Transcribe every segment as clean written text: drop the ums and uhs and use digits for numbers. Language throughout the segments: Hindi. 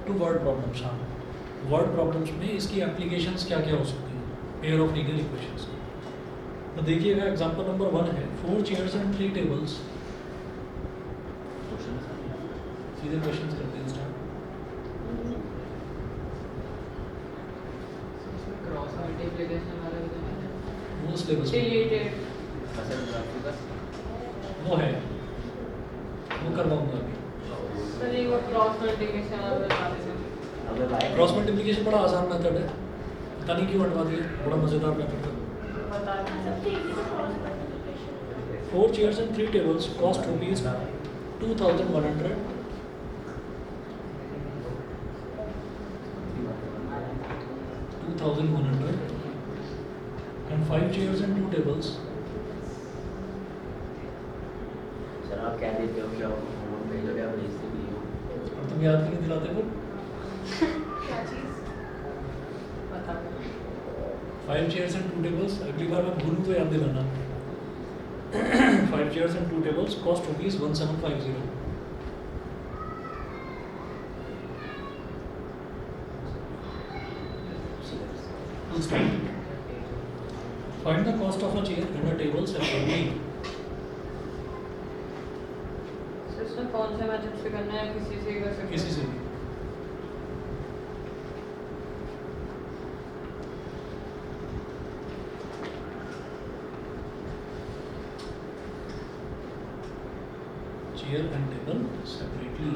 To word problems. हाँ, वर्ड प्रॉब्लम्स में इसकी एप्लीकेशंस क्या क्या हो सकती हैं पेयर ऑफ लीनियर इक्वेशंस। तो देखिएगा एग्जांपल नंबर 1 है 4 चेयर्स एंड 3 टेबल्स। सीधे क्वेश्चन करते हैं स्टार्ट। क्रॉस मल्टीप्लिकेशन वाला भी तो है। वो सिलेबस डिलीटेड वो है, वो करवाऊंगा अभी। सर एक क्रॉस मल्टीप्लिकेशन वाला बता दीजिए। क्रॉस मल्टीप्लिकेशन बड़ा आसान मेथड है, पता नहीं क्यों हटवा दिया, बड़ा मज़ेदार मेथड है। बता दीजिए। 4 chairs and 3 tables cost rupees 2,100. 2,100 and 5 chairs and 2 tables. Sir आप क्या देते हो क्या होमवर्क भेजोगे आप भेजते भी हो? और तुम याद नहीं दिलाते हो? क्या चीज़ बता दो। 5 chairs and 2 tables, अगली बार मैं भूलूँ तो याद दिलाना। 5 chairs and 2 tables cost rupees 1750. Find the cost of a chair and a table separately. System कौन से मेथड से करना है, किसी से कर सकते हैं? किसी से भी। Chair and table separately.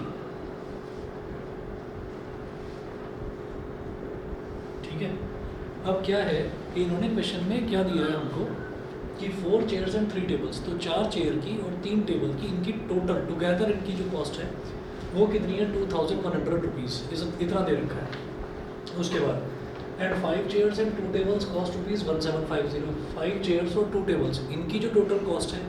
ठीक है, अब क्या है कि इन्होंने क्वेश्चन में क्या दिया है हमको कि 4 चेयर्स एंड 3 टेबल्स, तो 4 चेयर की और 3 टेबल की इनकी टोटल टुगेदर इनकी जो कॉस्ट है वो कितनी है 2,100 रुपीज़, इतना दे रखा है। उसके बाद and 5 chairs and 2 tables cost rupees 1750। 5 chairs और 2 टेबल्स इनकी जो टोटल कॉस्ट है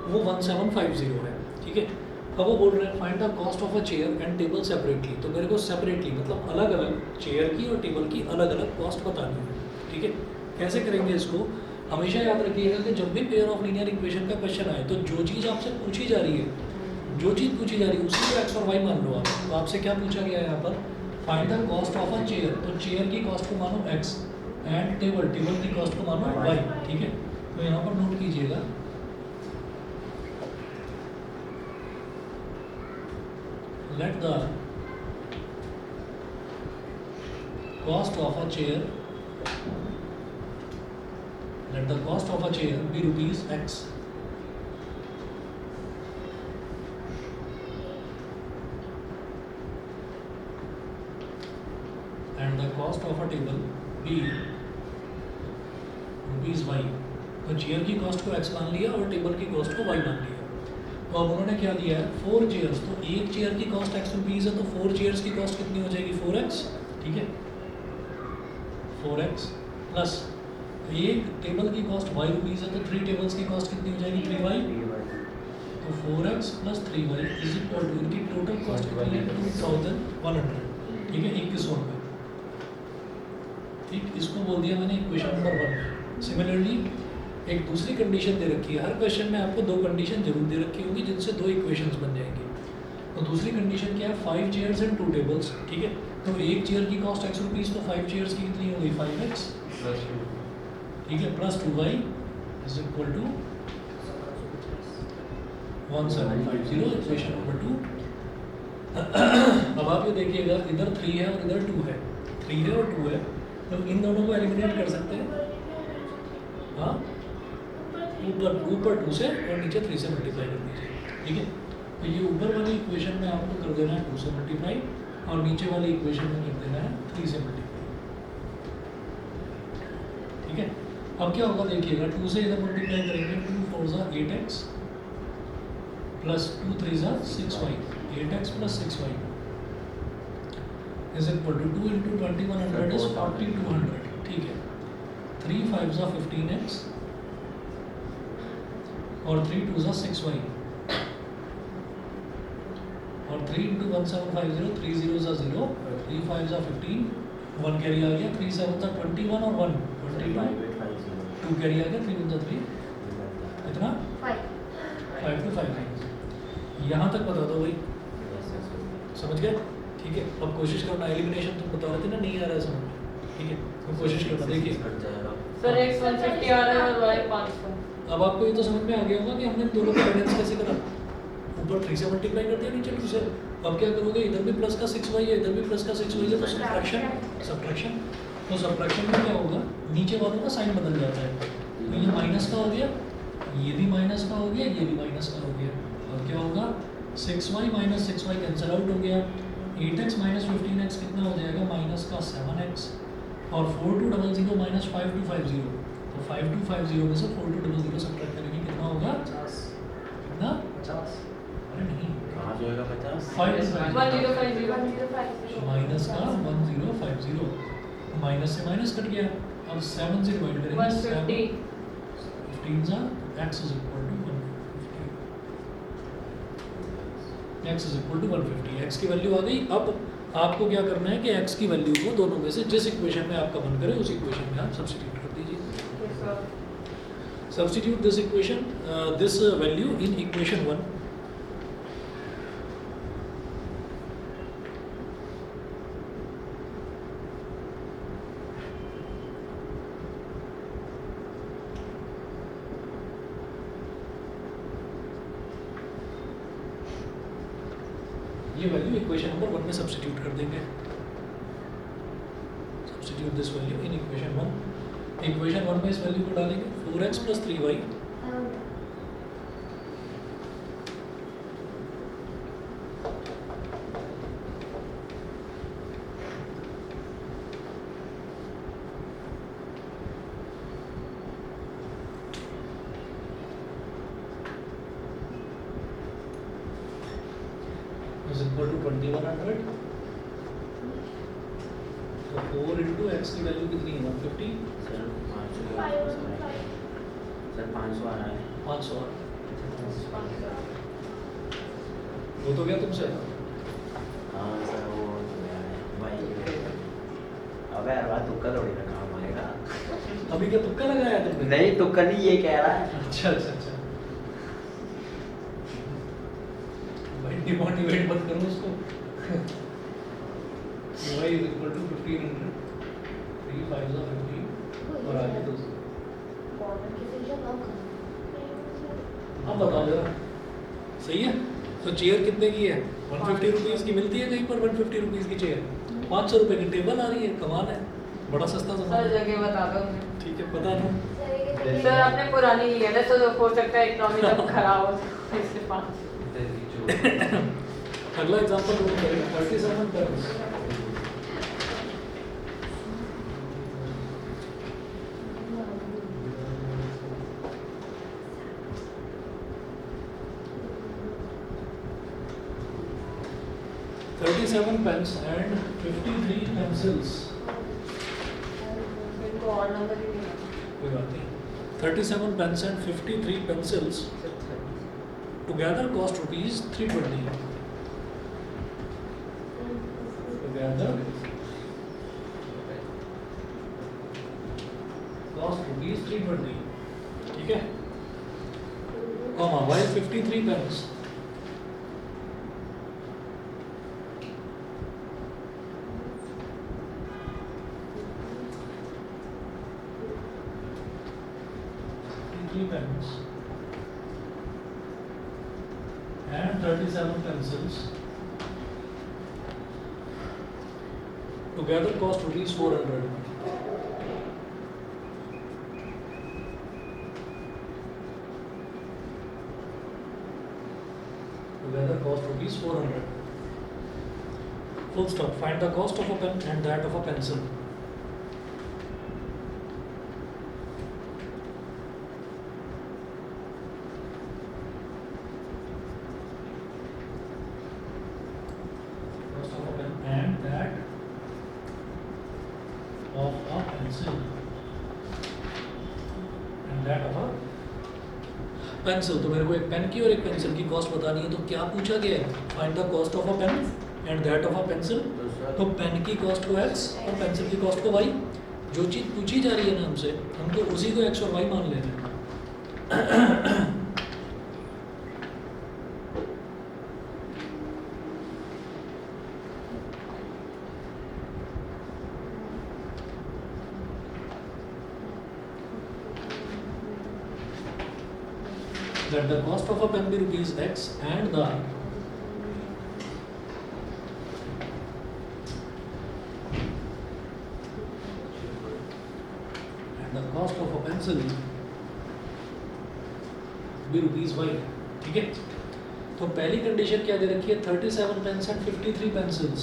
वो 1750 है। ठीक है, अब वो बोल रहे हैं find the cost of a chair and table separately. तो मेरे को सेपरेटली मतलब अलग अलग चेयर की और टेबल की अलग अलग कॉस्ट बतानी है। ठीक है, कैसे करेंगे इसको? हमेशा याद रखिएगा कि जब भी पेयर ऑफ लीनियर इक्वेशन का क्वेश्चन आए तो जो चीज़ आपसे पूछी जा रही है, जो चीज़ पूछी जा रही है उसी को एक्स और वाई मान लो आप। तो आपसे क्या पूछा गया है यहाँ पर? Find the cost of a chair, तो चेयर की कॉस्ट को मानो एक्स एंड टेबल की कॉस्ट को मानो वाई। ठीक है, तो यहाँ पर नोट कीजिएगा let the cost of a chair be rupees X and the cost of a table be rupees Y। तो चेयर की कॉस्ट को x मान लिया और टेबल की कॉस्ट को y मान लिया। तो अब उन्होंने क्या दिया है 4 चेयर्स, तो एक चेयर की कॉस्ट x रुपीज़ है, तो 4 चेयर्स की कॉस्ट कितनी हो जाएगी 4x। ठीक है, 4x प्लस एक टेबल की कॉस्ट y रुपीज़ है, तो 3 टेबल्स की कॉस्ट कितनी हो जाएगी 3y। तो 4x plus 3y is equal to इनकी टोटल कॉस्ट कितनी है 2,100। ठीक है, 2100 रुपये। ठीक, इसको बोल दिया मैंने इक्वेशन नंबर 1। सिमिलरली एक दूसरी कंडीशन दे रखी है, हर क्वेश्चन में आपको 2 कंडीशन जरूर दे रखी होगी जिनसे 2 इक्वेशंस बन जाएंगे। तो दूसरी कंडीशन क्या है 5 चेयर्स एंड 2 टेबल्स। ठीक है, तो एक चेयर की कॉस्ट x रुपीज़, तो 5 चेयर्स की कितनी होगी 5x। ठीक है, plus 2y is equal to 1750, equation number 2। अब आप ये देखिएगा इधर 3 है और इधर 2 है, 3 है और 2 है, तो इन दोनों को एलिमिनेट कर सकते हैं। हाँ, ऊपर 2 से और नीचे 3 से मल्टीप्लाई कर दीजिए। ठीक है, तो ये ऊपर वाली इक्वेशन में आपको कर देना है 2 से मल्टीप्लाई और नीचे वाली इक्वेशन में कर देना है 3 से मल्टीप्लाई। ठीक है, अब क्या होगा देखिएगा 2 से इधर मल्टीप्लाई करेंगे 2 4 ज़ा 8x प्लस 2 3 ज़ा 6y, 8x plus 6y is equal to 2 into 2100 is 4200। ठीक है, 3 5 ज़ा 15x और 3 2 ज़ा 6y और 3 इंटू 1750, 3 0 ज़ा 0, 3 5 ज़ा 15, 1 कैरी आ गया, 3 7 ज़ा 21 और 1 22, 2 कैरी आ गया, 3 1 ज़ा 3, कितना 5 to 5 यहाँ तक बता दो भाई, समझ गए? ठीक है, अब कोशिश करना, एलिमिनेशन तुम बता रहे थे ना नहीं आ रहा है समझ में, ठीक है, तो कोशिश करना। देखिए कट जाएगा। सर x 150 आ रहा है और y 500। अब आपको ये तो समझ में आ गया होगा कि हमने दोनों का बैलेंस कैसे करा, ऊपर 3 से मल्टीप्लाई कर दिया, नीचे 2 से। अब क्या करोगे, इधर भी प्लस का 6y है, इधर भी प्लस का 6y है, तो सब्ट्रैक्शन। तो सब्ट्रैक्शन में क्या होगा, नीचे वालों का साइन बदल जाता है, तो ये माइनस का हो गया, ये भी माइनस का हो गया, ये भी माइनस का हो गया, और क्या होगा 6y minus 6y cancel out हो गया, 8x माइनस 15x कितना हो जाएगा, माइनस का 7x, और 4200 माइनस 5250, तो 5250 में से 4200 सब्ट्रैक्ट करेंगे, कितना होगा 50 कितना 50 अरे नहीं कहाँ जाएगा 50? 1050 माइनस का 1050, माइनस से माइनस कट गया, अब 7 से डिवाइड करेंगे, 150 15 जा x is equal to 150, x is equal to 150, x की वैल्यू आ गई। अब आपको क्या करना है कि x की वैल्यू को दोनों में से जिस इक्वेशन में आपका मन करे उस इक्वेशन में आप सब्स्टिट्यूट कर दीजिए। Substitute this equation, this value in equation 1। ये वैल्यू इक्वेशन नंबर 1 में सब्स्टिट्यूट कर देंगे। Substitute this value in equation 1। Equation 1 में इस वैल्यू को डालेंगे 4x plus 3y is equal to 2100। तो 4 into x की वैल्यू कितनी है 150, सर 500 आ रहा है। 500 वो तो गया तुमसे। हाँ सर वो तो यार है भाई। अबे यार बात तुक्का थोड़ी ना काम आएगा। अभी क्या तुक्का लगाया तुमने? नहीं तुक्का नहीं, ये कह रहा है। अच्छा अच्छा अच्छा, भाई डिमोटिवेट मत करो उसको। y is equal to 1500, 3 5 are 15 और आगे 200। अब बताओ जरा, सही है? तो चेयर कितने की है? 150 रुपीज़ की मिलती है कहीं पर, 150 रुपीज़ की चेयर 500 रुपए की टेबल आ रही है, कमाल है, बड़ा सस्ता सर सामान है। जगह बता दो मुझे। ठीक है, पता ना। सर आपने पुरानी ली है ना, तो हो सकता है इकोनॉमी तब खराब हो जाए, इसलिए 500। अगला एग्जांपल नोट करें, 37 टर्म्स। pens and 53 pencils। इनको और नंबर ही नहीं है। कोई बात नहीं। 37 pens and 53 pencils together cost rupees 320। Together cost rupees 320, ठीक है। Comma while 53 pens pens and 37 pencils together cost rupees 400। Together cost rupees 400। Full stop. Find the cost of a pen and that of a pencil। Cost of a pen and that of a pencil and that of a pencil. तो मेरे को एक पेन की और एक पेंसिल की कॉस्ट बतानी है, तो क्या पूछा गया है? Find the cost of a pen and that of a pencil. तो पेन की कॉस्ट को x और पेंसिल की कॉस्ट को y। जो चीज़ पूछी जा रही है ना हमसे, हमको उसी को x और y मान लेना है। that the cost of a pen be rupees X and the cost of a pencil be rupees Y. ठीक है, तो पहली कंडीशन क्या दे रखी है, 37 पेन्स एंड 53 पेंसिल्स,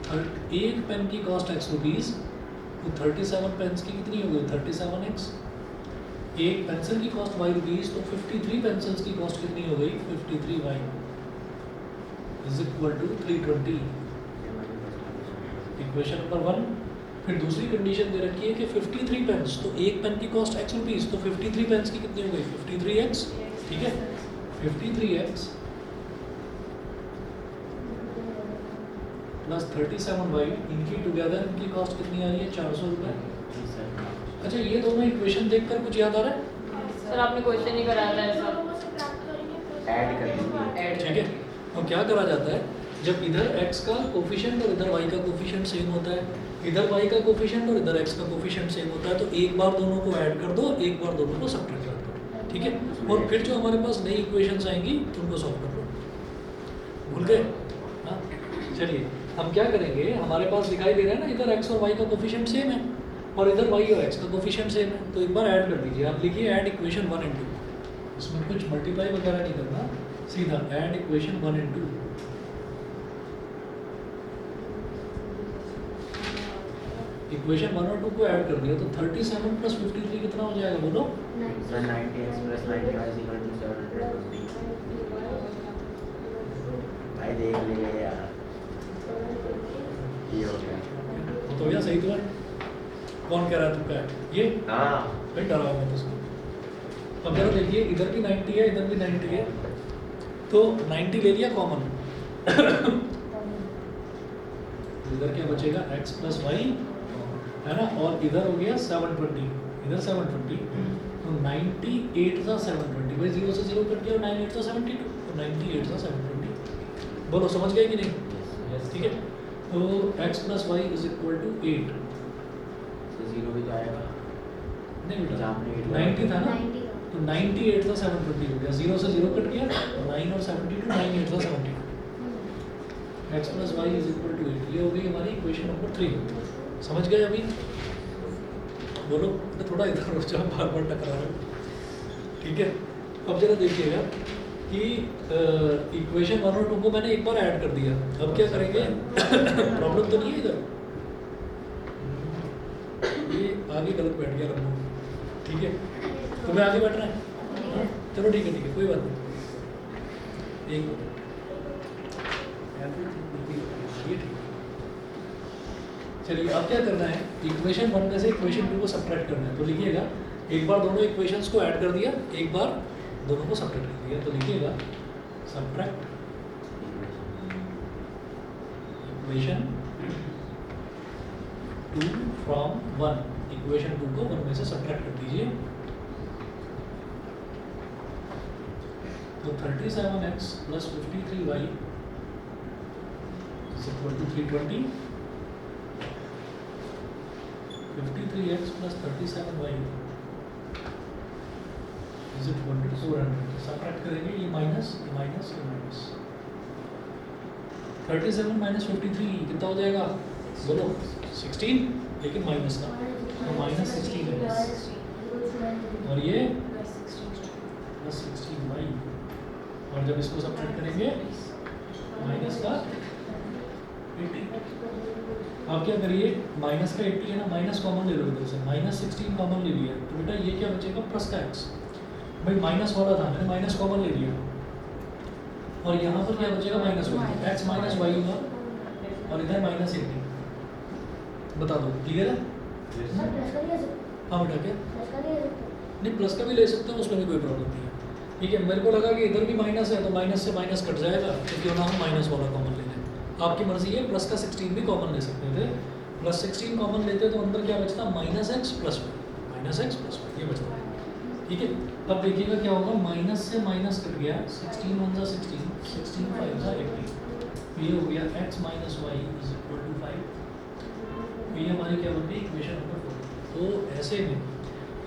तो एक पेन की कॉस्ट X रुपीज़, तो 37 पेन्स की कितनी हो गई 37X, एक पेंसिल की कॉस्ट Y रुपीज़, तो 53 पेंसिल्स की कॉस्ट कितनी हो गई 53Y is equal to 320। Equation number 1। फिर दूसरी कंडीशन दे रखी है कि 53 पेन्स, तो एक पेन की कॉस्ट X रुपीज़, तो 53 पेन्स की कितनी हो गई 53X। ठीक है, 53X प्लस 37Y, इनकी टुगेदर इनकी कॉस्ट कितनी आ रही है 400 रुपये। अच्छा, ये दोनों इक्वेशन देखकर कुछ याद आ रहा है सर? आपने क्वेश्चन ही कराया था ऐसा, ऐड कर दीजिए। ठीक है, और क्या करा जाता है, जब इधर x का कोफिशिएंट और इधर y का कोफिशिएंट सेम होता है, इधर y का कोफिशिएंट और इधर x का कोफिशिएंट सेम होता है, तो एक बार दोनों को ऐड कर दो, एक बार दोनों को सब्ट्रैक्ट कर दो। ठीक है, और फिर जो हमारे पास नई इक्वेशंस आएंगी उनको सॉल्व कर लो। भूल गए? हाँ, चलिए हम क्या करेंगे, हमारे पास दिखाई दे रहा है ना, इधर x और y का कोफिशिएंट सेम है और इधर y और x का कोफिशिएंट सेम है, तो एक बार ऐड कर दीजिए। आप लिखिए ऐड इक्वेशन 1 and 2, इसमें कुछ मल्टीप्लाई वगैरह नहीं करना, सीधा ऐड इक्वेशन 1 and 2। इक्वेशन 1 और 2 को ऐड कर दिया तो 37 प्लस 53 कितना हो जाएगा बोलो? 90x plus 90y is equal to 720। भाई देख लीजिए यार, ये हो गया। तो भैया सही तो है। कौन कह रहा है तुमका है ये? हाँ भाई डरा मैं तो उसको। अब जरा देखिए, इधर भी 90 है, इधर भी 90 है, तो 90 ले लिया कॉमन, इधर क्या बचेगा x प्लस वाई, है ना, और इधर हो गया 720, इधर 720, तो 98 था 720, भाई 0 से 0 कट गया, 98 था 72, तो 98 था 720। बोलो समझ गए कि नहीं? ठीक है, तो x plus y is equal to 8, तो 0 भी तो आएगा नहीं बेटा, आपने 90 था ना, तो 98 था 720 हो गया, 0 से 0 कट गया, 9 और 72, 98 था 72, x plus y is equal to 8, ये हो गई हमारी इक्वेशन नंबर 3। समझ गए अभी? बोलो, तो थोड़ा इधर हो जाओ, बार बार टकरा रहे हो। ठीक है, अब जरा देखिएगा कि इक्वेशन 1 और 2 को मैंने एक बार ऐड कर दिया, अब क्या करेंगे? प्रॉब्लम तो नहीं है इधर, ये आगे गलत बैठ गया रंगो। ठीक है, तो मैं आगे बैठ रहा है, चलो ठीक है, कोई बात नहीं, एक ये ठीक। चलिए अब क्या करना है, इक्वेशन 1 में से इक्वेशन 2 को सब्ट्रैक्ट करना है, तो लिखिएगा एक बार दोनों इक्वेशंस को ऐड कर दिया, एक बार दोनों को सब्ट्रैक्ट कर दिया, तो लिखिएगा सब्ट्रैक्ट इक्वेशन 2 फ्रॉम 1, इक्वेशन 2 को 1 में से सब्ट्रैक्ट कर दीजिए, तो 37x plus 53y is equal to 320, 53x plus 37y is equal to 400। Subtract करेंगे, ये माइनस, ये माइनस, ये माइनस, 37 माइनस 53 कितना हो जाएगा बोलो? 16, लेकिन माइनस का, तो माइनस 16x, और ये प्लस 16y, और जब इसको सब्ट्रैक्ट करेंगे माइनस का 80। आप क्या करिए, माइनस का 80 है ना, माइनस कॉमन ले लो इधर से, माइनस 16 कॉमन ले लिया, तो बेटा ये क्या बचेगा प्लस का x, भाई माइनस वाला था, मैंने माइनस कॉमन ले लिया, और यहाँ पर क्या बचेगा minus y, x minus y होगा, और इधर माइनस 80। बता दो, क्लियर है? हाँ बेटा, क्या नहीं, प्लस का भी ले सकते हो, उसमें भी कोई प्रॉब्लम नहीं है। ठीक है, मेरे को लगा कि इधर भी माइनस है, तो माइनस से माइनस कट जाएगा, तो क्यों ना हम माइनस वाला कॉमन ले लें, आपकी मर्जी है। प्लस का 16 भी कॉमन ले सकते थे, प्लस 16 कॉमन लेते तो अंदर क्या बचता, minus x plus y, minus x plus y, ये बचता है। ठीक है, अब देखिएगा क्या होगा, माइनस से माइनस कट गया, 16 1 जा 16, 16 5 जा 80, ये हो गया x minus y is equal to 5, ये हमारी क्या बन गई इक्वेशन नंबर 4। तो ऐसे में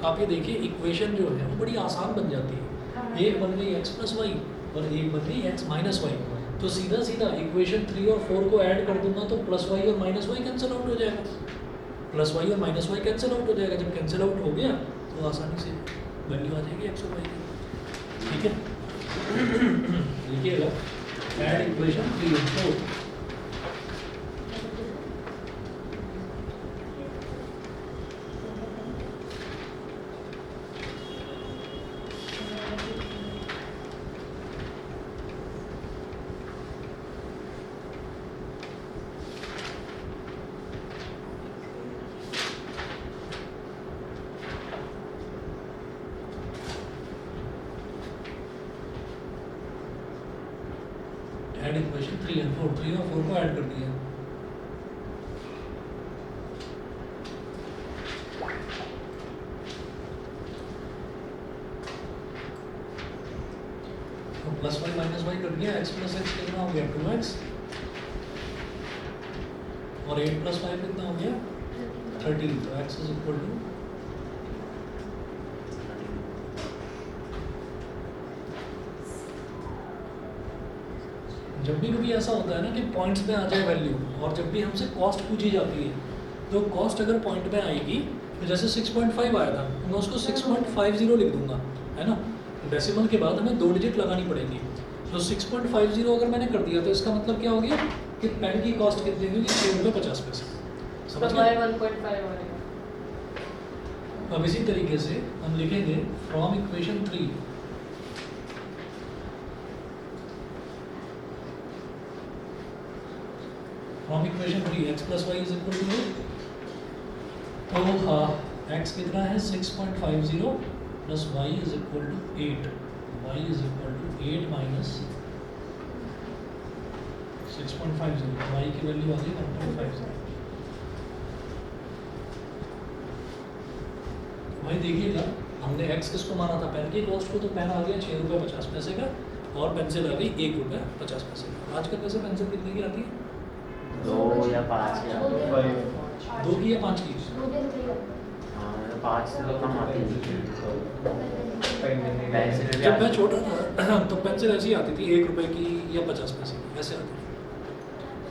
आप ये देखिए, इक्वेशन जो है वो बड़ी आसान बन जाती है। एक बन गई x प्लस वाई और एक बन गई x माइनस वाई। तो सीधा सीधा इक्वेशन 3 और 4 को ऐड कर दूंगा तो प्लस वाई और माइनस वाई कैंसिल आउट हो जाएगा, प्लस वाई और माइनस वाई कैंसिल आउट हो जाएगा। जब कैंसिल आउट हो गया तो आसानी से वैल्यू आ जाएगी x और y की। ठीक है, लिखिएगा ऐड इक्वेशन 3 और 4। ऐड इक्वेशन 3 और 4, 3 और 4 को ऐड कर दिया। तो plus y minus y cut गया, x प्लस एक्स कितना हो गया 2x और 8 प्लस 5 कितना हो गया 13। तो x इज इक्वल टू जब भी कभी ऐसा होता है ना कि पॉइंट्स पे आ जाए वैल्यू, और जब भी हमसे कॉस्ट पूछी जाती है तो कॉस्ट अगर पॉइंट पे आएगी तो जैसे 6.5 आया था तो मैं उसको 6.50 लिख दूंगा, है ना। डेसिमल के बाद हमें 2 डिजिट लगानी पड़ेगी। तो 6.50 अगर मैंने कर दिया तो इसका मतलब क्या हो गया कि पेन की कॉस्ट कितनी होगी 6 रुपये 50 पैसे। समझ तो गए? 1.5 होगा। अब इसी तरीके से हम लिखेंगे from equation 3 from equation 3 x plus y is equal to, तो x कितना है 6.50 plus y is equal to 8, y is equal to 8 minus 6.50, y की वैल्यू आ गई 1.50। भाई देखिएगा हमने x किसको माना था पेन की कॉस्ट को, तो पेन आ गया 6 रुपये 50 पैसे का और पेंसिल आ गई 1 रुपये 50 पैसे का। आजकल वैसे पेंसिल कितने की आती है 2 या 5 या 2 की या 5 की? 5 से तो कम आती है। पेंसिल भी जब मैं आती छोटा था तो पेंसिल ऐसी आती थी 1 रुपए की या 50 पैसे की, ऐसे आती थी।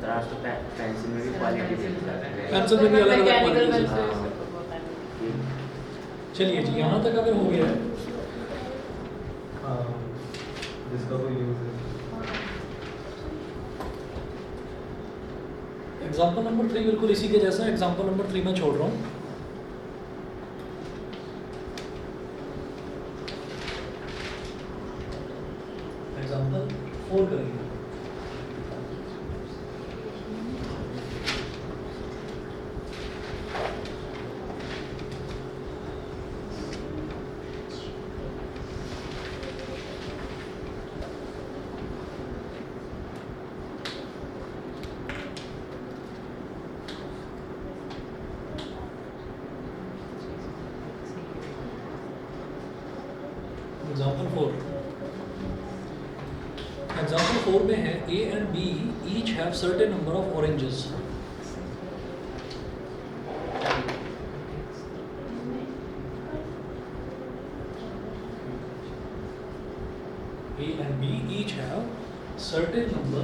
तो आज तो पेंसिल में भी क्वालिटी दिखता है। पेंसिल में भी अलग अलग मैकेनिकल क्वालिटी पेंसिल है। सबको पता नहीं। चलिए जी, यहाँ तक अगर हो गया है जिसका कोई यूज है। एग्जाम्पल नंबर 3 बिल्कुल इसी के जैसा। एग्जाम्पल नंबर 3 मैं छोड़ रहा हूँ। एग्जाम्पल 4 करेंगे। एग्जाम्पल 4 में है A and B each have certain number of oranges. A and B each have certain number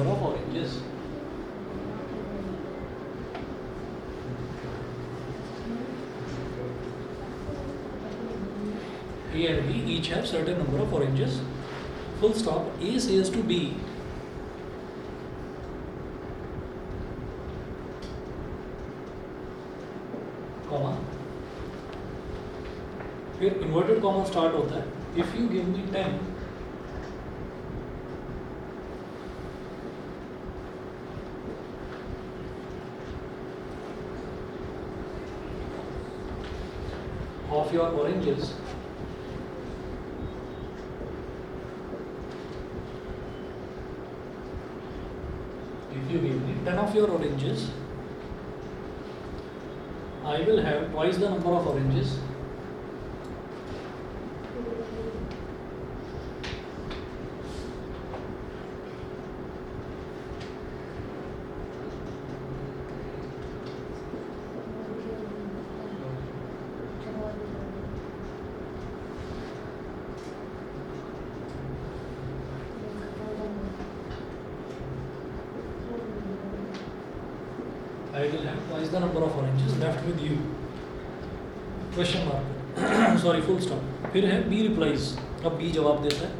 of oranges. A and B each have certain number of oranges. Full stop. A says to B, comma, फिर inverted comma start होता है. If you give me 10, of your oranges, if you give me 10 of your oranges, I will have twice the number of oranges I will have twice the number of oranges left with you. Question mark sorry full stop. फिर है बी रिप्लाइज. अब बी जवाब देता है.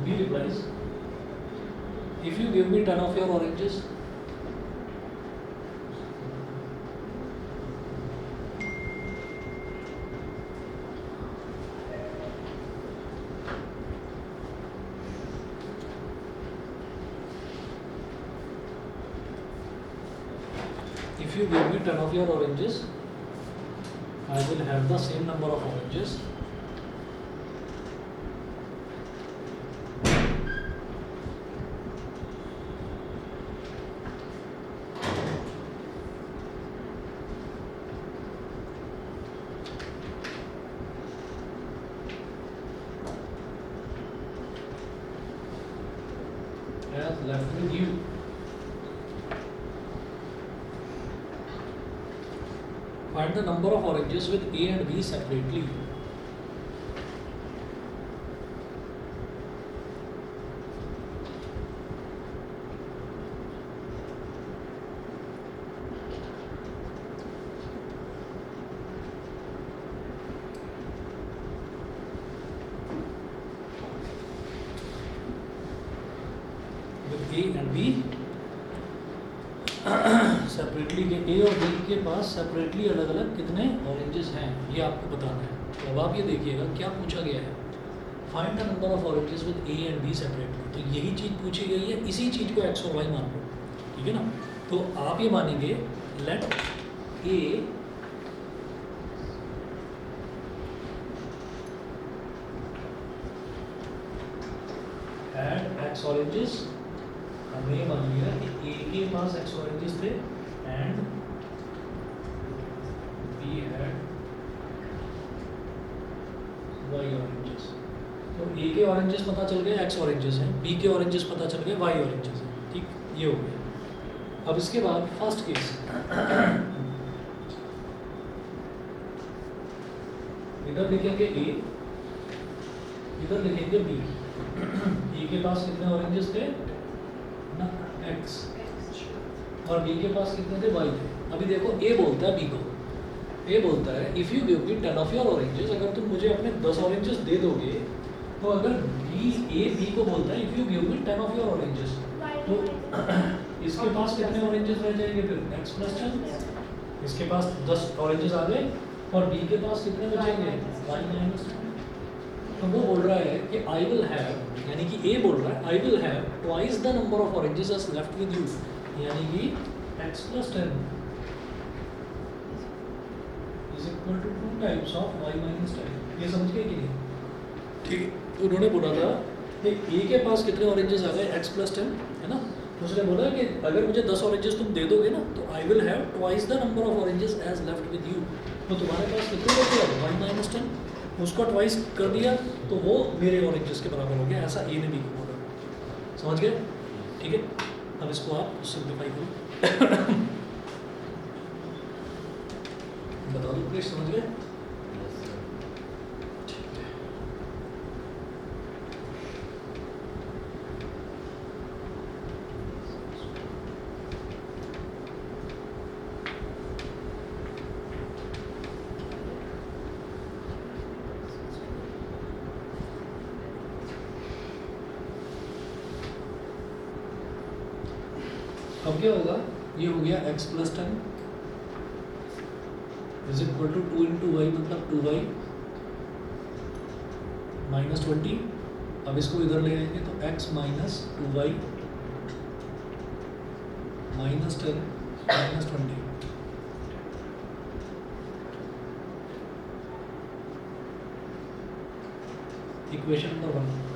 B replies, if you give me 10 of your oranges, if you give me 10 of your oranges, I will have the same number of oranges as left with you. Find the number of oranges with A and B separately. With A and B separately के ए और बी के पास सेपरेटली अलग अलग कितने ऑरेंजेस हैं ये आपको बताना है. तो अब आप ये देखिएगा क्या पूछा गया है. Find the number of oranges with A and B separately. तो यही चीज़ पूछी गई है. इसी चीज़ को एक्स और वाई मान लो. ठीक है ना. तो आप ये मानेंगे let A had x oranges. हमने ये मान लिया कि ए के पास एक्स ऑरेंजेस थे and B had y oranges. तो ए के ऑरेंजेस पता चल गए एक्स ऑरेंजेस हैं, बी के ऑरेंजेस पता चल गए वाई ऑरेंजेस हैं. ठीक, ये हो गया. अब इसके बाद फर्स्ट केस इधर लिखेंगे ए, इधर लिखेंगे बी. ए के पास कितने ऑरेंजेस थे ना एक्स और बी के पास कितने थे वाई थे. अभी देखो ए बोलता है बी को, ए बोलता है if you give me 10 of your oranges, अगर तुम मुझे अपने 10 ऑरेंजेस दे दोगे. तो अगर ए बी को बोलता है if you give me 10 of your oranges, तो इसके पास कितने ऑरेंजेस रह जाएंगे फिर एक्स प्लस 10. इसके पास 10 ऑरेंजेस आ गए और बी के पास कितने बचेंगे वाई माइनस 10. तो वो बोल रहा है कि आई विल हैव, यानी कि ए बोल रहा है I will have twice the number of oranges as left with you, यानी कि x plus 10 is equal to 2 times of y minus 10. ये समझ गए कि नहीं? ठीक है. तो उन्होंने बोला था कि ए के पास कितने ऑरेंजेस आ गए एक्स प्लस 10 है ना. तो उसने बोला कि अगर मुझे 10 ऑरेंजेस तुम दे दोगे ना तो I will have twice the number of oranges as left with you. तो तुम्हारे पास कितने बचे वाई माइनस 10, उसको ट्वाइस कर दिया तो वो मेरे ऑरेंजेस के बराबर हो गया. ऐसा ए ने बी को बोला. समझ गए? ठीक है. अब इसको आप सिंप्लीफाई करो. बता दो प्लीज, समझ गए? अब क्या होगा, ये हो गया x plus 10 is equal to 2 into y, मतलब 2y माइनस 20. अब इसको इधर ले आएंगे तो x minus 2y minus 10 minus 20. Equation number 1.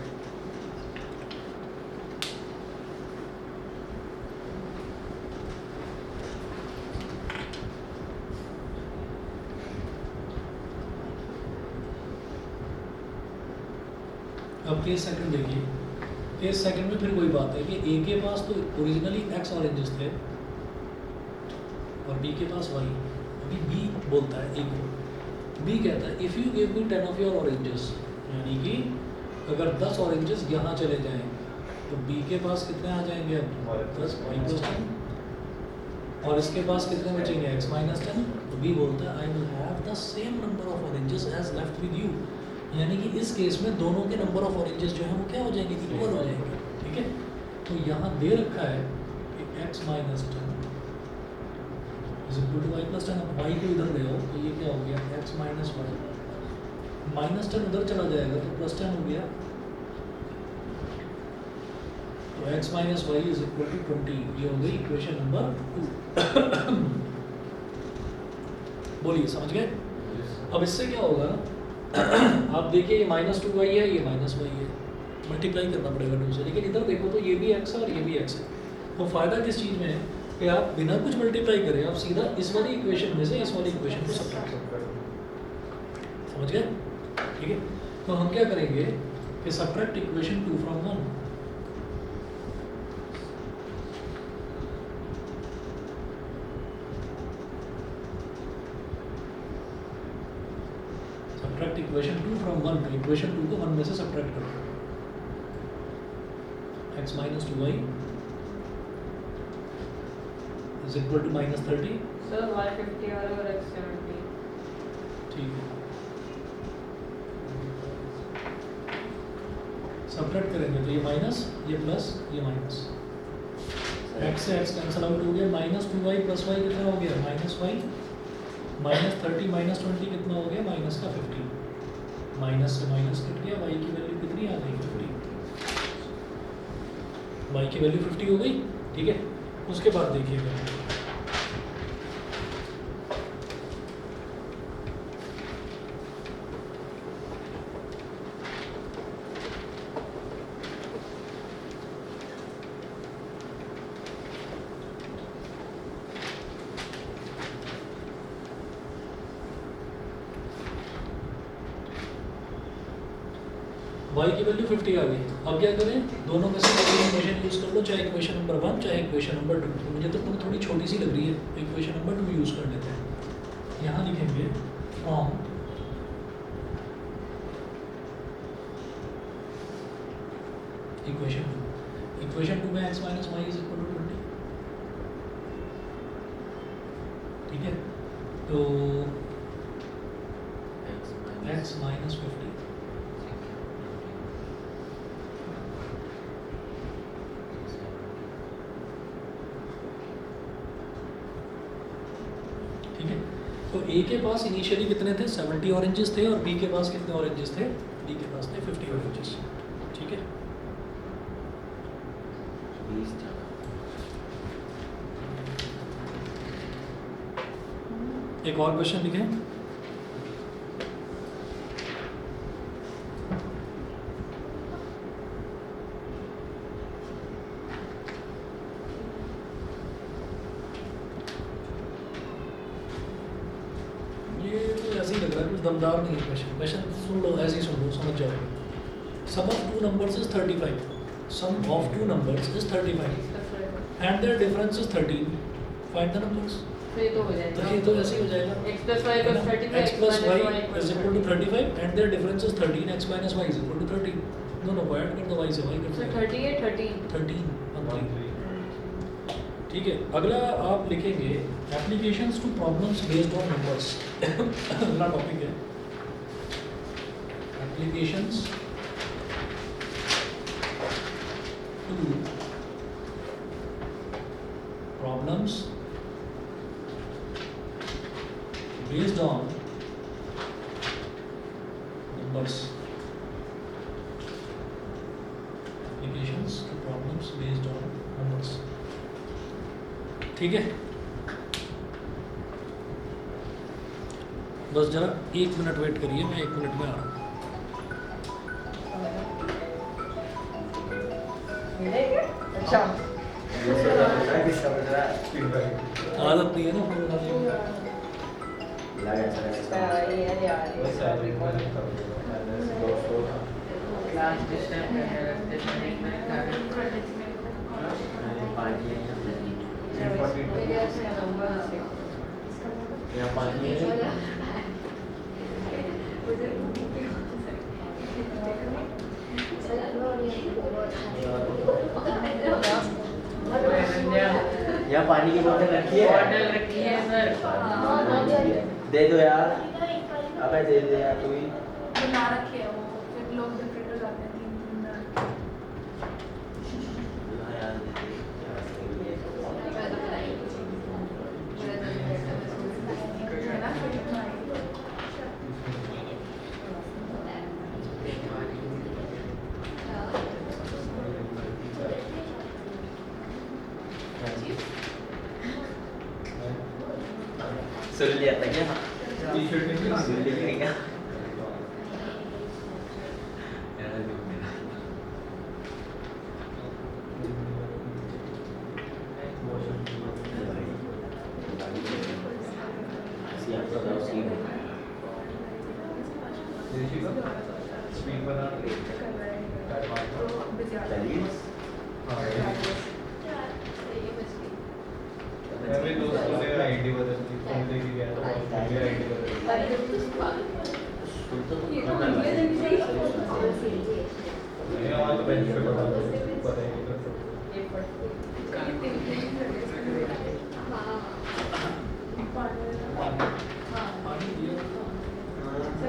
अब केस सेकंड देखिए. केस सेकंड में फिर वही बात है कि ए के पास तो ओरिजिनली एक्स ऑरेंजेस थे और बी के पास वाई. अभी बी बोलता है ए को बी कहता है if you give me 10 of your oranges, यानी कि अगर 10 ऑरेंजेस यहाँ चले जाएं तो बी के पास कितने आ जाएंगे अब 10 माइनस 10, और इसके पास कितने बचेंगे x माइनस 10। तो बी बोलता है I will have the same number of oranges as left with you, यानी कि इस केस में दोनों के नंबर ऑफ ऑरेंजेस जो है वो क्या हो जाएंगे, इक्वल हो जाएंगे। ठीक है, तो यहाँ दे रखा है कि x minus 10 is equal to y plus 10। अब y को इधर ले आओ तो ये क्या हो गया x माइनस वाई, माइनस 10 उधर चला जाएगा तो प्लस 10 हो गया, तो x minus y is equal to 20। ये हो गई इक्वेशन नंबर 2। बोलिए समझ गए। अब इससे क्या होगा आप देखिए ये -2y है, ये -y है, मल्टीप्लाई करना पड़ेगा 2 से, लेकिन इधर देखो तो ये भी x है और ये भी x है। तो फ़ायदा किस चीज़ में है कि आप बिना कुछ मल्टीप्लाई करें आप सीधा इस वाली इक्वेशन में से इस वाली इक्वेशन को सब्ट्रैक्ट करें। समझ गए। ठीक है, तो हम क्या करेंगे कि subtract equation 2 from 1। Subtract equation 2 from 1, तो इक्वेशन 2 को 1 में से सब्ट्रैक्ट करो। x minus 2y is equal to -30। Sir y 50 और x 70। ठीक है, सब्ट्रैक्ट करेंगे तो ये माइनस, ये प्लस, ये माइनस, x से x कैंसिल आउट हो गया, -2y प्लस y कितना हो गया -y, -30 -20 कितना हो गया माइनस का 50, माइनस से माइनस कट गया, y की वैल्यू कितनी आ गई 50, y की वैल्यू 50 हो गई। ठीक है, उसके बाद देखिएगा y की वैल्यू 50 आ गई। अब क्या करें, दोनों में से कोई इक्वेशन यूज़ कर लो, चाहे इक्वेशन नंबर 1 चाहे इक्वेशन नंबर 2। तो मुझे तो थोड़ी छोटी सी लग रही है, तो इक्वेशन नंबर 2 यूज़ कर लेते हैं। यहाँ लिखेंगे फ्रॉम इक्वेशन 2, इक्वेशन 2 में x minus y is equal to 20। ठीक है, तो x माइनस 50 तो ए के पास इनिशियली कितने थे 70 ऑरेंजेस थे, और बी के पास कितने ऑरेंजेस थे, बी के पास थे 50 ऑरेंजेस। ठीक है, एक और क्वेश्चन लिखें। दमदार नहीं है क्वेश्चन, क्वेश्चन सुन लो, ऐसे ही सुन लो, समझ जाओगे। Sum of two numbers is 35, sum of two numbers is 35 and their difference is 13, find the numbers. तो ये तो हो जाएगा, तो ये तो ऐसे ही हो जाएगा, x plus y plus 35 x plus y is equal to 35 and their difference is 13, x minus y is equal to 13। दोनों को ऐड कर दो, y से y कर so दो, 38 13 13 13। ठीक है, अगला आप लिखेंगे applications to problems based on numbers. अगला टॉपिक है applications to problems based on numbers. Applications to problems based on numbers. ठीक है, बस जरा 1 मिनट वेट करिए, मैं 1 मिनट में आ रहा हूँ। अच्छा आदत नहीं है ना फोन उठाने की। यहाँ पानी की बोतल रखी है। बॉटल रखी है सर। दे दो यार। अबे दे दे यार तू ही। बना रखे है वो, फिर लोग डिफरेंट हो जाते हैं 3-3 हाँ यार दे दे। यार सही है। है ना, फिर बनाएंगे। सुन लिया था क्या? टी-शर्ट में सुन लिया क्या? स्वीट बना चलिए। मेरे दोस्त ने आईडी बदल दी, फोन लेके गया था, मेरी आईडी बदल दी। नहीं आज तो बेंच पे पड़ा था, पता ही नहीं था। पानी दिया था।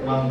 मांग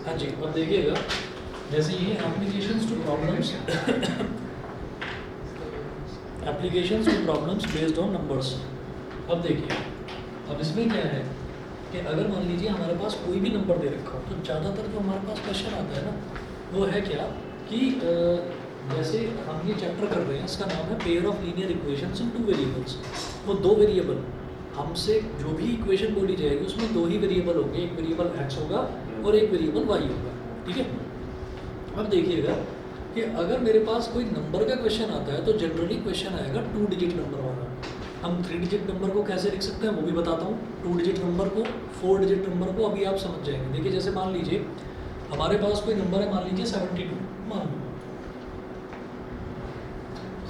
हाँ जी, अब देखिएगा जैसे ये applications to problems based on numbers. अब देखिए, अब इसमें क्या है कि अगर मान लीजिए हमारे पास कोई भी नंबर दे रखा हो, तो ज़्यादातर जो हमारे पास क्वेश्चन आता है ना, वो है क्या कि जैसे हम ये चैप्टर कर रहे हैं, इसका नाम है pair of linear equations in 2 variables. वो 2 वेरिएबल हमसे जो भी इक्वेशन बोली जाएगी उसमें 2 ही वेरिएबल होंगे, एक वेरिएबल x होगा और एक वेरिएबल y होगा, ठीक है। अब देखिएगा कि अगर मेरे पास कोई नंबर का क्वेश्चन आता है तो जनरली क्वेश्चन आएगा 2 डिजिट नंबर वाला। हम 3 डिजिट नंबर को कैसे लिख सकते हैं वो भी बताता हूँ। 2 डिजिट नंबर को, 4 डिजिट नंबर को अभी आप समझ जाएंगे। देखिए जैसे मान लीजिए हमारे पास कोई नंबर है, मान लीजिए 72, मान लो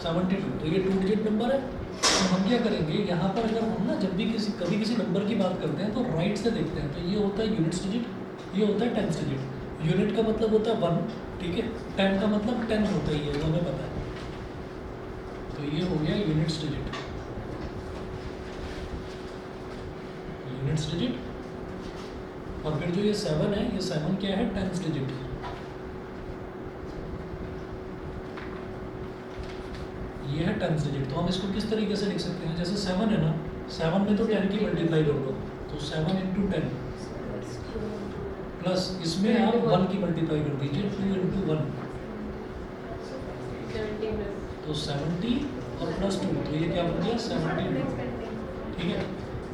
72, तो ये 2 डिजिट नंबर है। तो हम क्या करेंगे, यहाँ पर अगर हम ना जब भी कभी किसी नंबर की बात करते हैं तो राइट से देखते हैं, तो ये होता है यूनिट्स डिजिट, ये होता है टेंस डिजिट। यूनिट का मतलब होता है 1, ठीक है, 10 का मतलब 10 होता ही है, वो हमें पता है। तो ये हो गया यूनिट्स डिजिट, यूनिट्स डिजिट। और फिर जो ये 7 है, ये 7 क्या है, टेंस डिजिट। ये है टेंस डिजिट। तो हम इसको किस तरीके से लिख सकते हैं, जैसे 7 है ना, 7 में तो 10 की मल्टीप्लाई कर दो, तो 7 × 10 प्लस इसमें आप 1 की मल्टीप्लाई कर दीजिए, 2 × 1 तो 70 और प्लस 2, तो ये क्या बन गया 70, ठीक है।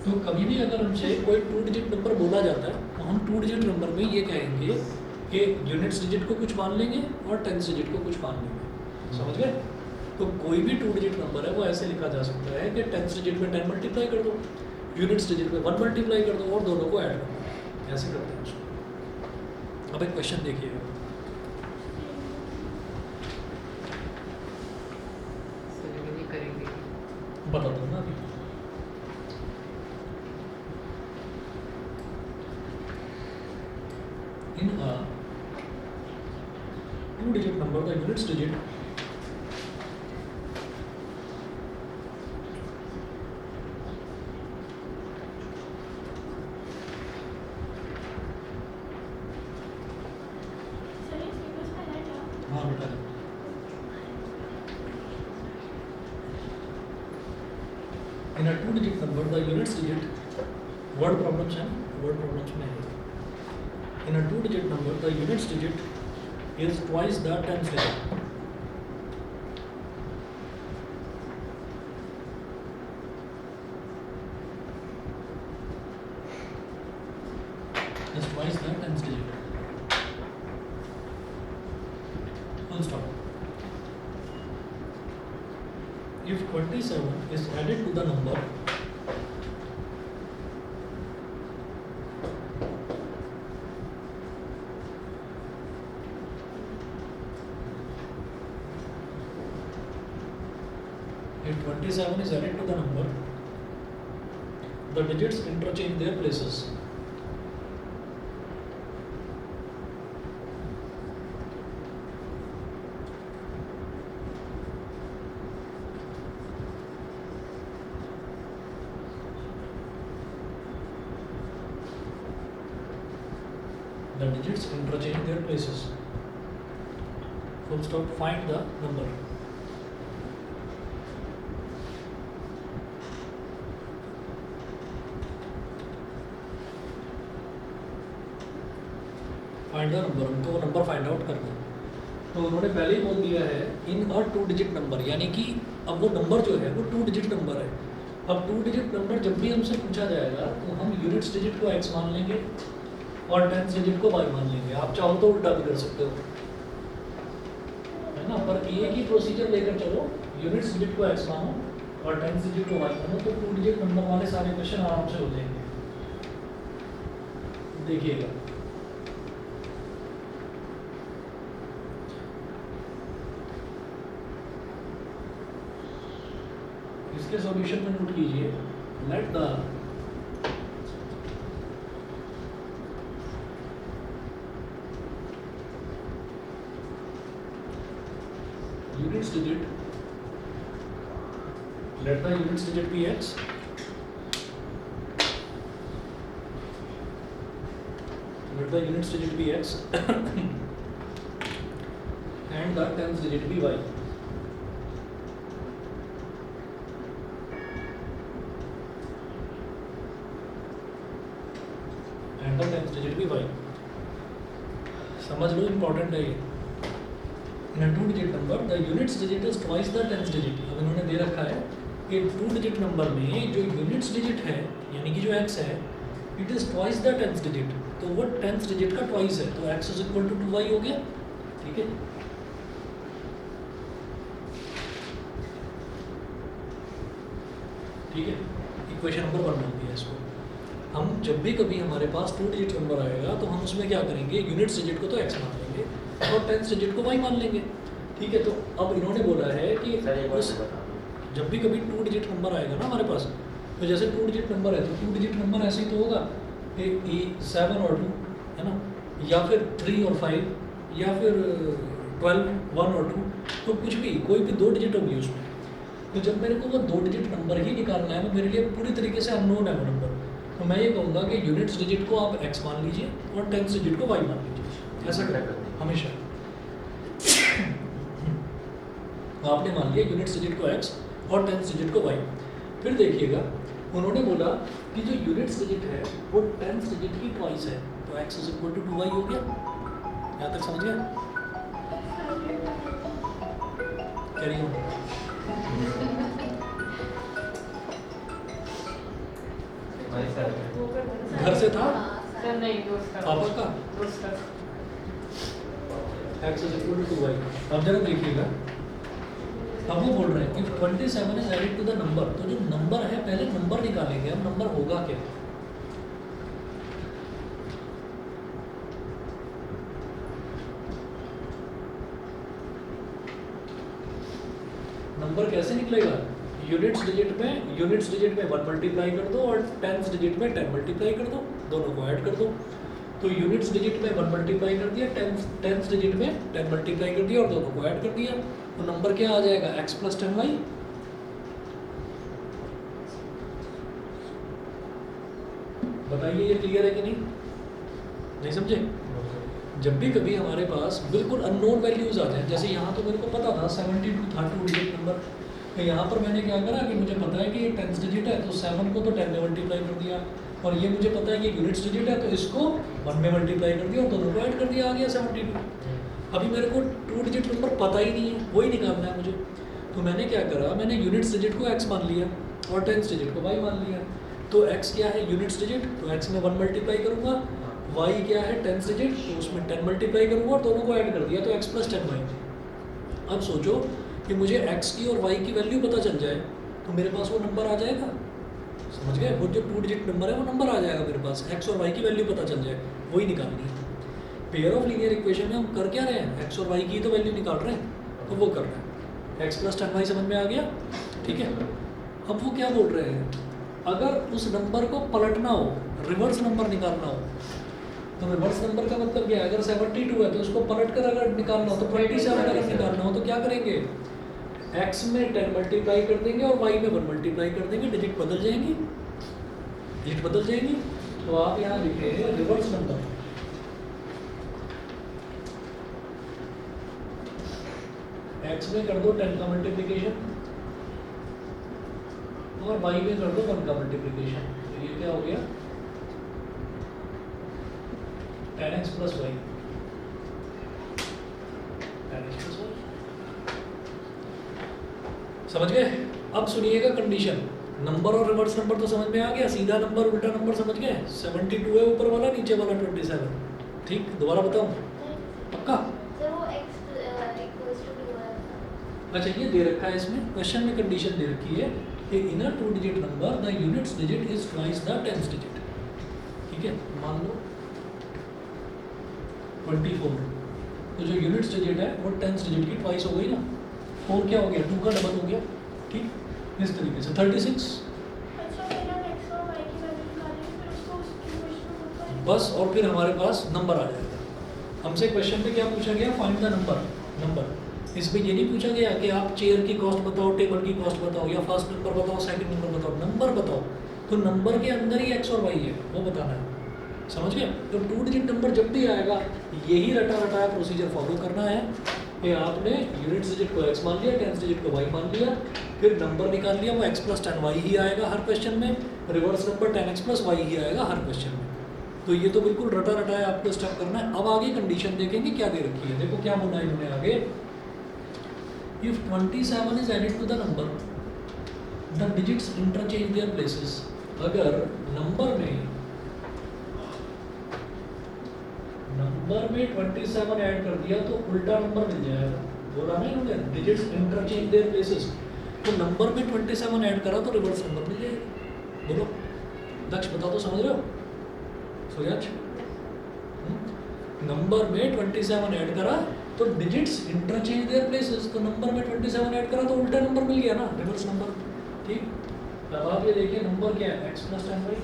तो कभी भी अगर हमसे कोई 2 डिजिट नंबर बोला जाता है तो हम 2 डिजिट नंबर में ये कहेंगे कि यूनिट्स डिजिट को कुछ मान लेंगे और टेंस डिजिट को कुछ मान लेंगे, समझ गए। तो कोई भी 2 डिजिट नंबर है वो ऐसे लिखा जा सकता है कि टेंस डिजिट में 10 मल्टीप्लाई कर दो, यूनिट्स डिजिट में 1 मल्टीप्लाई कर दो और दोनों को ऐड कर दो, ऐसे करते हैं उसको। अब एक क्वेश्चन देखिएगा, बता दो ना अभी। In a 2-digit number, the units digit sir ये सीक्वेंस में है क्या? हाँ बेटा in a 2-digit number the units digit word problems है word problems में है in a 2-digit number the units digit is twice the tens digit is twice the tens digit full stop. If 27 is added to the number if 27 is added to the number, the digits interchange their places. The digits interchange their places. Full stop. Find the number. Find the number. उनको वो नंबर फाइंड आउट करना है. तो उन्होंने पहले ही बोल दिया है इन और 2-digit नंबर, यानी कि अब वो नंबर जो है वो 2-digit नंबर है. अब 2-digit नंबर जब भी हमसे पूछा जाएगा तो हम यूनिट्स डिजिट को x मान लेंगे और टेंस डिजिट को y मान लेंगे. आप चाहो तो उल्टा भी कर सकते हो, है ना, पर एक ही प्रोसीजर लेकर चलो. यूनिट्स डिजिट को x मानो और टेंस डिजिट को y मानो तो 2-digit नंबर वाले सारे क्वेश्चन आराम से हो जाएंगे. देखिएगा इसके सॉल्यूशन में नोट कीजिए. Let the units digit, let the units digit be x, let the units digit be x and the tens digit be y. And the tens digit be y. समझ लो, इम्पोर्टेंट है ये. In a 2-digit number, the units digit is twice the tens digit. अब इन्होंने दे रखा है कि 2-digit number में जो units digit है, यानी कि जो x है, it is twice the tens digit. तो वो tens digit का twice है, तो x is equal to 2y हो गया. ठीक है. ठीक है. इक्वेशन नंबर 1 हो गया इसको. हम जब भी कभी हमारे पास 2-digit नंबर आएगा तो हम उसमें क्या करेंगे, यूनिट्स डिजिट को तो x मान लेंगे और टेंस डिजिट को y मान लेंगे. ठीक है. तो अब इन्होंने बोला है कि उस जब भी कभी 2-digit नंबर आएगा ना हमारे पास, तो जैसे 2-digit नंबर है तो 2-digit नंबर ऐसे ही तो होगा कि 7 और 2, है ना, या फिर 3 और 5, या फिर 12, 1 और 2, तो कुछ भी कोई भी 2 डिजिट होगी उसमें. तो जब मेरे को वो 2-digit नंबर ही निकालना है, वो मेरे लिए पूरी तरीके से अननोन है वो नंबर, तो मैं ये कहूँगा कि यूनिट्स डिजिट को आप x मान लीजिए और टेंस डिजिट को y मान लीजिए. ऐसा करें हमेशा. आपने मान लिया यूनिट्स डिजिट को x और टेंस डिजिट को y. फिर देखिएगा उन्होंने बोला कि जो यूनिट्स डिजिट है वो टेंस डिजिट की ट्वाइस है, तो x is equal to 2y हो गया. यहाँ तक समझ गया? Carry on. भाई सर वो कर देना। घर से था सर नहीं, दोस्त का पापा का दोस्त का. x is equal to 2y. अब जरा देखिएगा, अब वो बोल रहे हैं कि 27 is added to the number. तो जो नंबर है पहले नंबर निकालेंगे हम. नंबर होगा क्या? नंबर कैसे निकलेगा? यूनिट्स डिजिट में 1 मल्टीप्लाई कर दो और टेंस डिजिट में 10 मल्टीप्लाई कर दो, दोनों को ऐड कर दो. तो यूनिट्स डिजिट में 1 मल्टीप्लाई कर दिया, टेंस डिजिट में 10 मल्टीप्लाई कर दिया और दोनों को ऐड कर दिया, तो नंबर क्या आ जाएगा x प्लस 10y। बताइए ये क्लियर है कि नहीं समझे? जब भी कभी हमारे पास बिल्कुल अननोन वैल्यूज आते हैं, जैसे यहाँ तो मेरे को पता था 72 था 2 डिजिट नंबर, तो यहाँ पर मैंने क्या करा कि मुझे पता है कि ये 10 डिजिट है तो 7 को तो 10 में मल्टीप्लाई कर दिया, और ये मुझे पता है कि यूनिट्स डिजिट है तो इसको 1 में मल्टीप्लाई कर दिया और दोनों को ऐड कर दिया, आ गया 72। अभी मेरे को 2 डिजिट नंबर पता ही नहीं है, वही निकालना है मुझे। तो मैंने क्या करा, मैंने यूनिट्स डिजिट को x मान लिया और टेंस डिजिट को y मान लिया। तो x क्या है यूनिट्स डिजिट, तो x में 1 मल्टीप्लाई करूँगा, y क्या है टेंस डिजिट, तो उसमें 10 मल्टीप्लाई करूँगा और दोनों को ऐड कर दिया, तो x प्लस 10y। अब सोचो कि मुझे x की और y की वैल्यू पता चल जाए तो मेरे पास वो नंबर आ जाएगा, समझ गए? वो जो 2 डिजिट नंबर है वो नंबर आ जाएगा मेरे पास, x और y की वैल्यू पता चल जाए, वही निकालनी है। पेयर ऑफ लीनियर इक्वेशन में हम कर क्या रहे हैं, x और y की तो वैल्यू निकाल रहे हैं, तो वो कर रहे हैं। x प्लस 10y समझ में आ गया, ठीक है? अब वो क्या बोल रहे हैं, अगर उस नंबर को पलटना हो, रिवर्स नंबर निकालना हो, तो रिवर्स नंबर का मतलब क्या है, अगर 72 है तो उसको पलट कर अगर निकालना हो, तो 27 अगर निकालना हो तो क्या करेंगे, x में 10 मल्टीप्लाई कर देंगे और y में 1 मल्टीप्लाई कर देंगे, डिजिट बदल जाएंगी, डिजिट बदल जाएंगी। तो आप यहाँ लिखे रिवर्स नंबर, x में कर दो 10 का मल्टीप्लिकेशन और y में कर दो 1 का मल्टीप्लिकेशन, तो ये क्या हो गया 10x plus y, 10x plus y। समझ गए? अब सुनिएगा कंडीशन, नंबर और रिवर्स नंबर तो समझ में आ गया, सीधा नंबर उल्टा नंबर समझ गए, 72 है ऊपर वाला, नीचे वाला 27, ठीक? दोबारा बताऊं पक्का? अच्छा ये दे रखा है इसमें क्वेश्चन में, कंडीशन दे रखी है कि in a 2 digit number the units digit is twice the tens digit, ठीक है? मान लो 24, तो जो यूनिट्स डिजिट है वो टेंस डिजिट की ट्वाइस हो गई ना, 4 क्या हो गया 2 का डबल हो गया, ठीक? इस तरीके से 36 बस, और फिर हमारे पास नंबर आ जाएगा। हमसे क्वेश्चन में क्या पूछा गया, फाइंड द नंबर। इसमें ये नहीं पूछा गया कि आप चेयर की कॉस्ट बताओ, टेबल की कॉस्ट बताओ, या फर्स्ट नंबर बताओ, सेकंड नंबर बताओ, नंबर बताओ। तो नंबर के अंदर ही x और y है, वो बताना है, समझ गए? तो 2 डिजिट नंबर जब भी आएगा यही रटा रटाया प्रोसीजर फॉलो करना है कि आपने यूनिट्स डिजिट को x मान लिया, टेंस डिजिट को y मान लिया, फिर नंबर निकाल लिया, वो x प्लस 10y ही आएगा हर क्वेश्चन में, reverse number 10x plus y ही आएगा हर क्वेश्चन में। तो ये तो बिल्कुल रटा रटाया आपको स्टेप करना है। अब आगे कंडीशन देखेंगे क्या दे रखी है, देखो क्या बोला इन्होंने आगे, if 27 is added to the number the digits interchange their places। अगर नंबर में 27 ऐड कर दिया तो उल्टा नंबर मिल जाएगा, बोला ना इन्होंने डिजिट्स इंटरचेंज देयर प्लेसेस, तो नंबर में 27 ऐड करा तो रिवर्स नंबर मिल जाएगा। बोलो दक्ष बताओ तो समझ रहे हो सूर्याज? नंबर में 27 ऐड करा तो डिजिट्स इंटरचेंज देयर प्लेसेस, तो नंबर में 27 ऐड करा तो उल्टा नंबर मिल गया ना, रिवर्स नंबर, ठीक? अब आप ये देखिए नंबर क्या है, x plus 10y,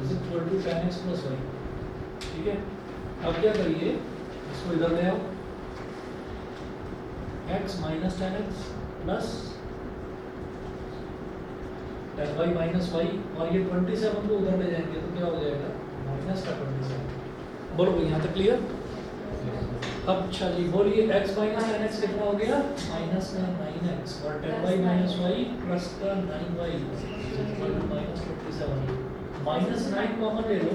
is equal to 10x plus y, ठीक है? अब क्या करिए, इसको इधर ले आओ, x minus 10x plus 10y minus y, और ये 27 को उधर ले जाएंगे तो क्या हो जाएगा माइनस का 27। बोलो भाई यहाँ तक क्लियर? अच्छा जी बोलिए, x माइनस 10x कितना हो गया, माइनस का 9x, और 10y माइनस y प्लस का 9y माइनस 27, माइनस 9 कॉमन ले लो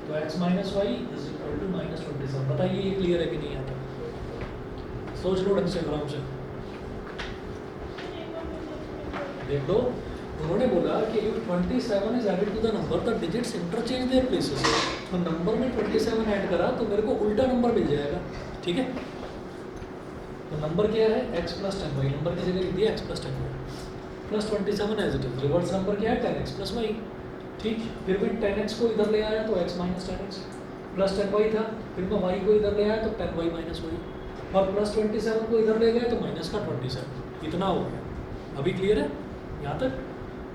तो x minus y is equal to minus 27। बताइए ये क्लियर है कि नहीं? यहाँ तक सोच लो ढंग से, आराम से देख लो। उन्होंने बोला कि if 27 is added to the number the digits interchange their places, तो नंबर में 27 ऐड करा तो मेरे को उल्टा नंबर मिल जाएगा, ठीक है? तो नंबर क्या है, x प्लस 10y, नंबर की जगह लिख दिया x plus 10y plus 27 as it is, reverse number क्या है 10x प्लस y, ठीक? फिर मैं 10x को इधर ले आया तो x minus 10x, plus 10y था, फिर मैं y को इधर ले आया तो 10y माइनस y, और प्लस 27 को इधर ले गए तो माइनस का 27, इतना हो गया। अभी क्लियर है? यहाँ तक?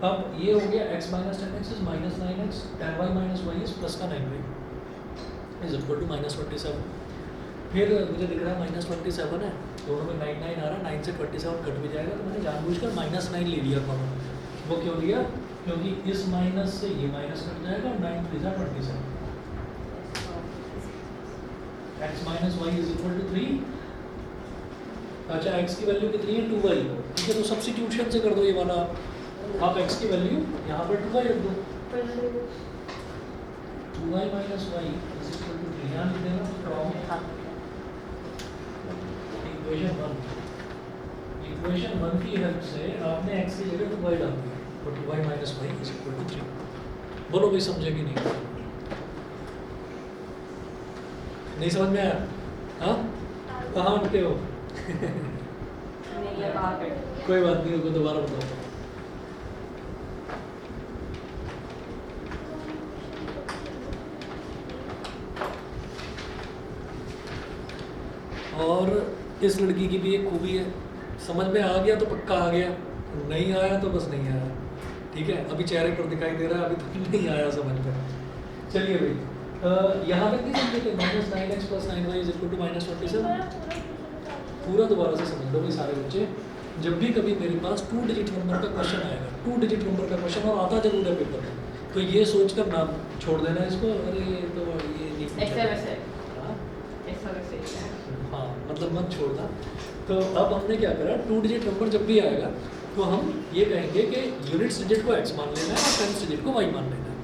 अब ये हो गया x minus 10x is minus 9x, 10y माइनस वाई इज प्लस का 9y is equal to minus 27। फिर मुझे दिख रहा है माइनस 27 है, दोनों में 9 9 आ रहा है, 9 से 27 कट भी जाएगा, तो मैंने जानबूझकर माइनस 9 ले लिया कॉमन। वो क्यों लिया? क्योंकि इस माइनस से ये माइनस कट जाएगा और 9 3 27। x minus y is equal to 3। अच्छा x की वैल्यू कितनी है? 2y। ठीक है, तो सब्स्टिट्यूशन से कर दो ये वाला। आप x की वैल्यू यहाँ पर 2y रख दो, 2y minus y is equal to 3। यहाँ लिख देना फ्रॉम इक्वेशन 1 की हेल्प से आपने x की जगह 2y डाल दिया, तो 2y minus y is equal to 3। बोलो भाई समझे कि नहीं? नहीं समझ में आया? हाँ, कहाँ अटके हो? नहीं ये बात है। कोई बात नहीं, रुको दोबारा बताओ। और इस लड़की की भी एक खूबी है, समझ में आ गया तो पक्का आ गया, नहीं आया तो बस नहीं आया। ठीक है, अभी चेहरे पर दिखाई दे रहा है, अभी तक नहीं आया समझ में। चलिए भाई, यहाँ तक नहीं समझे थे? Minus 9x plus 9y is equal to minus 27। पूरा दोबारा से समझ लो भाई सारे बच्चे। जब भी कभी मेरे पास 2 डिजिट नंबर का क्वेश्चन आएगा, 2 डिजिट नंबर का क्वेश्चन और आता जरूर है पेपर में, तो ये सोचकर ना छोड़ देना इसको, अरे तो ये नहीं पूछा। ऐसे वैसे हाँ? ऐसा वैसे हाँ, मतलब मत छोड़ना। तो अब हमने क्या करा, 2 डिजिट नंबर जब भी आएगा तो हम ये कहेंगे कि यूनिट्स डिजिट को x मान लेना है और टेंस डिजिट को y मान लेना है।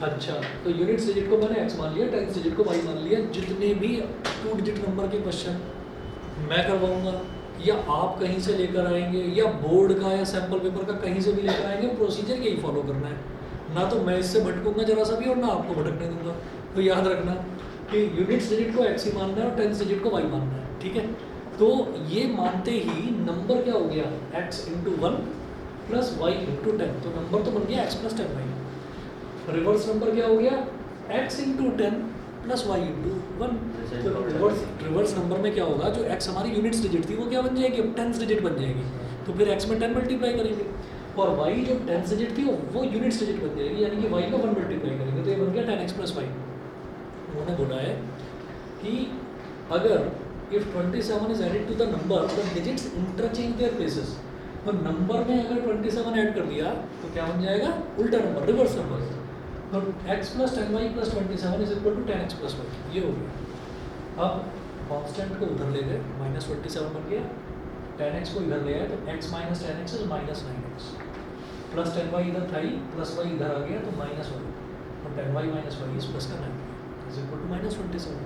अच्छा, तो यूनिट्स डिजिट को मैंने x मान लिया, टेंस डिजिट को y मान लिया। जितने भी 2 डिजिट नंबर के क्वेश्चन मैं करवाऊंगा या आप कहीं से लेकर आएंगे या बोर्ड का या सैम्पल पेपर का कहीं से भी लेकर आएंगे, प्रोसीजर यही फॉलो करना है। ना तो मैं इससे भटकूंगा जरा सा भी और ना आपको भटकने दूंगा। तो याद रखना कि यूनिट्स डिजिट को x ही मानना है और टेंस डिजिट को y मानना है। ठीक है, तो ये मानते ही नंबर क्या हो गया, x into 1 plus y into 10। तो नंबर तो बन गया x plus 10y। Reverse number क्या हो गया, x into 10 plus y into 1। तो रिवर्स नंबर में क्या होगा, जो x हमारी यूनिट्स डिजिट थी वो क्या बन जाएगी, अब टेंस डिजिट बन जाएगी। तो फिर x में 10 मल्टीप्लाई करेंगे और y जो टेंस डिजिट थी वो यूनिट्स डिजिट बन जाएगी, यानी कि y को 1 मल्टीप्लाई करेंगे, तो ये बन गया 10x प्लस वाई। उन्होंने बोला है कि अगर if 27 is added to the number, the digits interchange their places। तो नंबर में अगर 27 ऐड कर दिया तो क्या बन जाएगा, उल्टा नंबर, रिवर्स नंबर। तो x plus 10y plus 27 is equal to 10x plus y, ये हो गया। अब कांस्टेंट को उधर ले गए, माइनस 27 बन गया, 10x को इधर ले आए तो x minus 10x is minus 9x, plus 10y इधर था ही, प्लस y इधर आ गया तो माइनस 1, और 10y माइनस वाई इज प्लस का 9 इज इक्वल टू माइनस 27।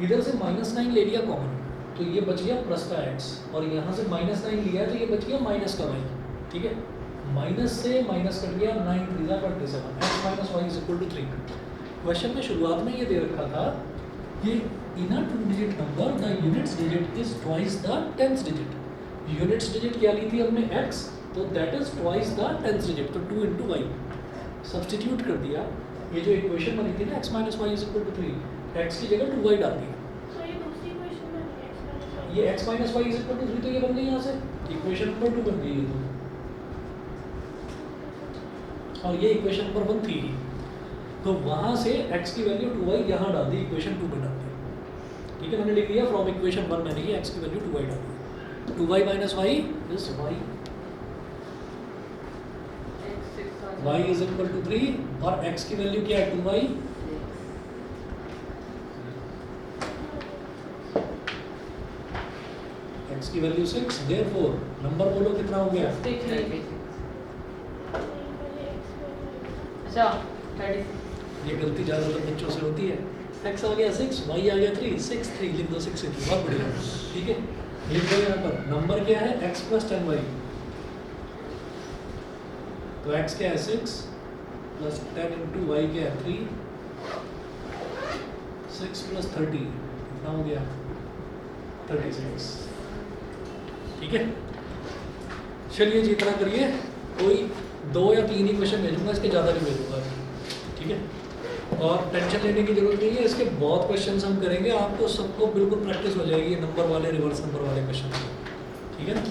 इधर से माइनस 9 ले लिया कॉमन, तो ये बच गया प्लस का x, और यहाँ से माइनस 9 लिया तो ये बच गया माइनस का y। ठीक है, माइनस से माइनस कट गया, 9 3 27, x minus y is equal to 3। Question में शुरुआत में ये दे रखा था कि in a 2 digit number the units digit is twice the tens digit. Units digit क्या ली थी हमने, x, तो that is twice the tens digit, तो 2 इंटू वाई सब्सटीट्यूट कर दिया। ये जो इक्वेशन बनी थी ना x minus y is equal to 3, x की जगह 2y डाल दिया। ये x minus y is equal to 3, तो ये बन गई यहाँ से इक्वेशन नंबर 2 बन गई ये तो, और ये इक्वेशन नंबर 1 थी। तो वहाँ से x की वैल्यू 2y यहाँ डाल दी, इक्वेशन 2 में डाल दी। ठीक है, मैंने लिख लिया फ्रॉम इक्वेशन 1 मैंने ये x की वैल्यू 2y डाल दी, 2y minus y is y is equal to 3, और x की वैल्यू क्या है, 2y। x की वैल्यू 6, देयरफॉर नंबर बोलो कितना हो गया, 63। अच्छा 36। ये गलती ज़्यादातर बच्चों से होती है। x आ गया 6, y आ गया 3, 6 3 लिख दो, 6 3, बहुत बढ़िया। ठीक है, लिख दो यहाँ पर नंबर क्या है, x प्लस 10y। तो x क्या है 6 प्लस 10 इंटू वाई क्या है 3, 6 प्लस 30 कितना हो गया 36। ठीक है, चलिए जी इतना करिए, कोई 2 या 3 ही क्वेश्चन भेजूंगा, इसके ज़्यादा नहीं भेजूंगा। ठीक है, और टेंशन लेने की जरूरत नहीं है, इसके बहुत क्वेश्चंस हम करेंगे, आपको सबको बिल्कुल प्रैक्टिस हो जाएगी नंबर वाले, रिवर्स नंबर वाले क्वेश्चन। ठीक है ना।